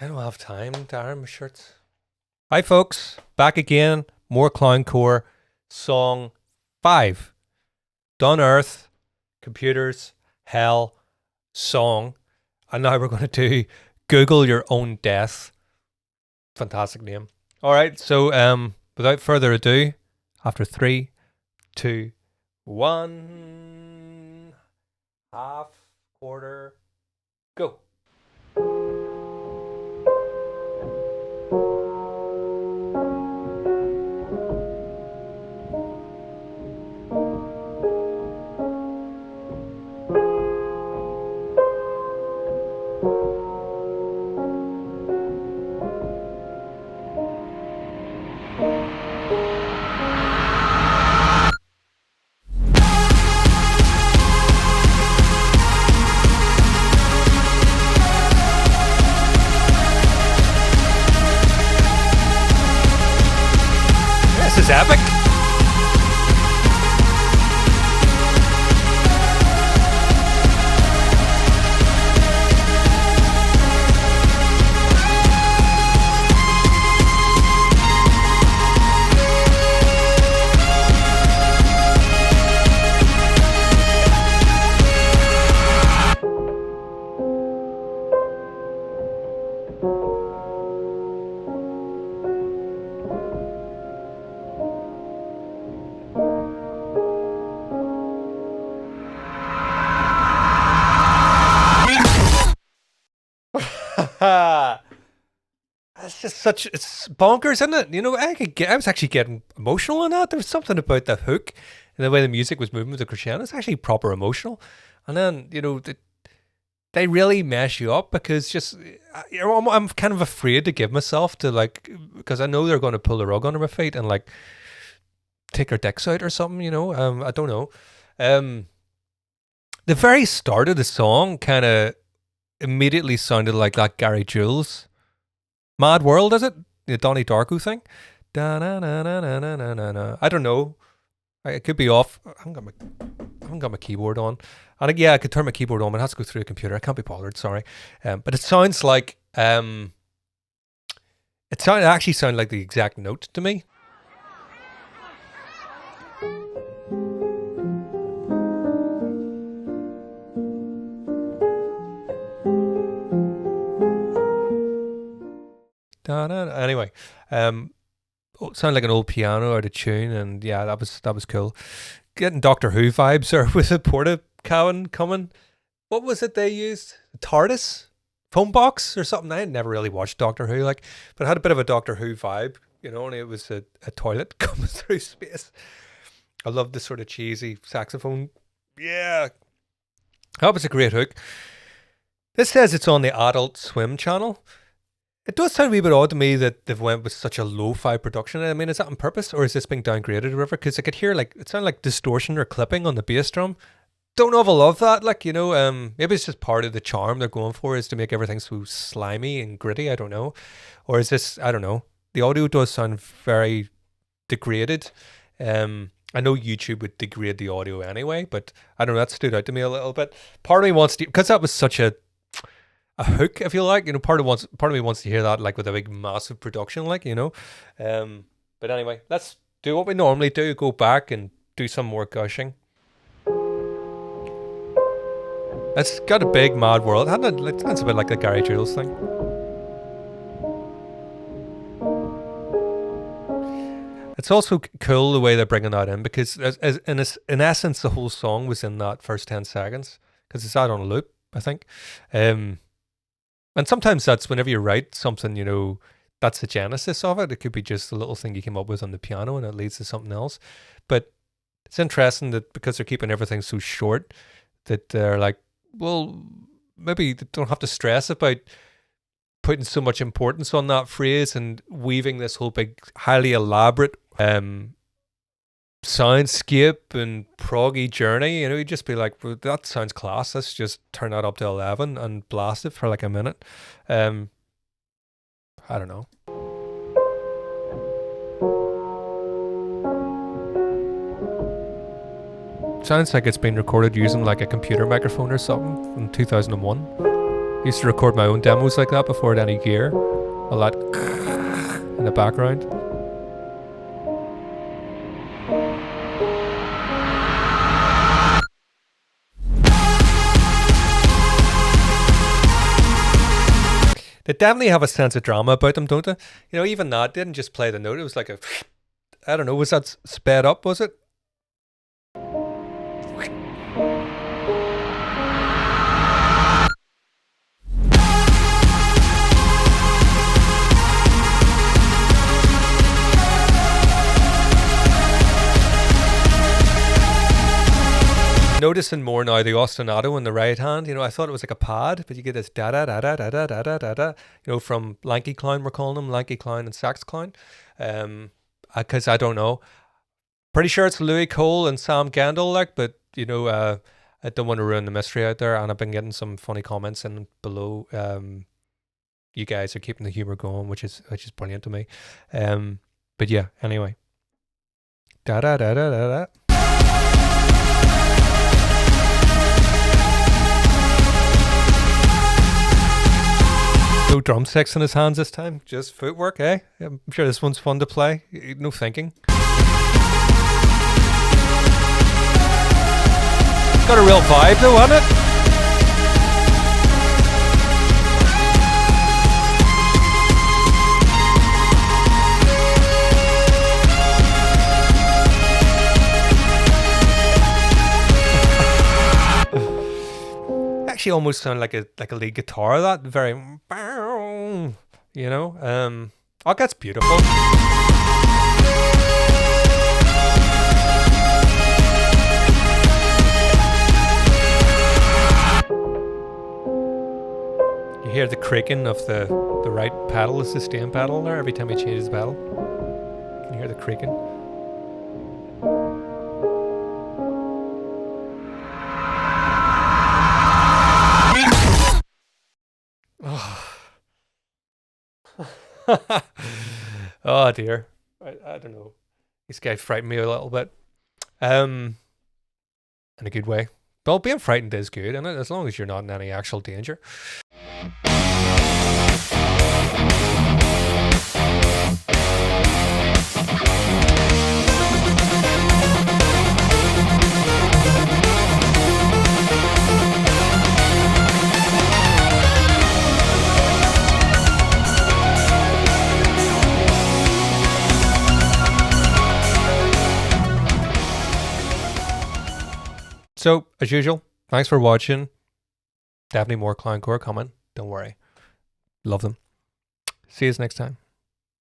I don't have time, Darren, my shirts. Hi, folks. Back again. More Clowncore. Song 5. Done Earth, Computers, Hell, Song. And now we're going to do Google Your Own Death. Fantastic name. All right. So, without further ado, after 3, 2, 1, half, quarter, go. This is epic. It's just it's bonkers, isn't it? You know, I was actually getting emotional on that. There was something about the hook and the way the music was moving with the crescendo. It's actually proper emotional. And then, you know, they really mess you up because I'm kind of afraid to give myself to because I know they're going to pull the rug under my feet and take their dicks out or something, you know. I don't know. The very start of the song kind of immediately sounded like that Gary Jules Mad World, is it? The Donnie Darko thing? I don't know. I could be off. I haven't got my keyboard on. And I could turn my keyboard on, but it has to go through a computer. I can't be bothered, sorry. But it sounds like it actually sounded like the exact note to me. Anyway, it sounded like an old piano out of tune, and yeah, that was cool. Getting Doctor Who vibes there with a porta cabin coming. What was it they used? A TARDIS phone box or something? I had never really watched Doctor Who, but it had a bit of a Doctor Who vibe, you know, and it was a toilet coming through space. I love the sort of cheesy saxophone. Yeah, that was a great hook. This says it's on the Adult Swim channel. It does sound a wee bit odd to me that they've went with such a lo-fi production. I mean, is that on purpose or is this being downgraded or whatever? Because I could hear it sounded like distortion or clipping on the bass drum. Don't know if I love that. Maybe it's just part of the charm they're going for is to make everything so slimy and gritty. I don't know. Or is this, I don't know. The audio does sound very degraded. I know YouTube would degrade the audio anyway, but I don't know, that stood out to me a little bit. Part of me wants to, because that was such a hook, if you like, you know, part of me wants to hear that with a big massive production, you know. But anyway, let's do what we normally do, go back and do some more gushing. It's got a big Mad World. It sounds a bit like the Gary Jules thing. It's also cool the way they're bringing that in because in essence the whole song was in that first 10 seconds because it's out on a loop, I think. And sometimes that's whenever you write something, you know, that's the genesis of it. It could be just a little thing you came up with on the piano and it leads to something else. But it's interesting that because they're keeping everything so short that they're like, well, maybe they don't have to stress about putting so much importance on that phrase and weaving this whole big, highly elaborate soundscape and proggy journey. You know, you'd just be like, well, that sounds class. Let's just turn that up to 11 and blast it for a minute. I don't know. Sounds like it's been recorded using a computer microphone or something from 2001. Used to record my own demos like that before it had any gear. A lot in the background. They definitely have a sense of drama about them, don't they? You know, even that didn't just play the note. It was like a, I don't know, was that sped up, was it? Noticing more now the ostinato in the right hand. You know, I thought it was like a pad, but you get this da da da da da da da da da da. You know, from Lanky Clown, we're calling him Lanky Clown and Sax Clown. Because I don't know. Pretty sure it's Louis Cole and Sam Gendel, like, but you know, I don't want to ruin the mystery out there. And I've been getting some funny comments in below. You guys are keeping the humor going, which is brilliant to me. But yeah, anyway. Da da da da da da. No drumsticks in his hands this time, just footwork, eh? I'm sure this one's fun to play. No thinking. Got a real vibe though, hasn't it? Actually almost sound like a lead guitar, that very, you know, oh, that's beautiful. You hear the creaking of the right pedal, the sustain pedal there every time he changes pedal. You can hear the creaking. Oh dear, I don't know. This guy frightened me a little bit, in a good way. Well, being frightened is good, and as long as you're not in any actual danger. So, as usual, thanks for watching. Definitely more clowncore coming. Don't worry. Love them. See you next time.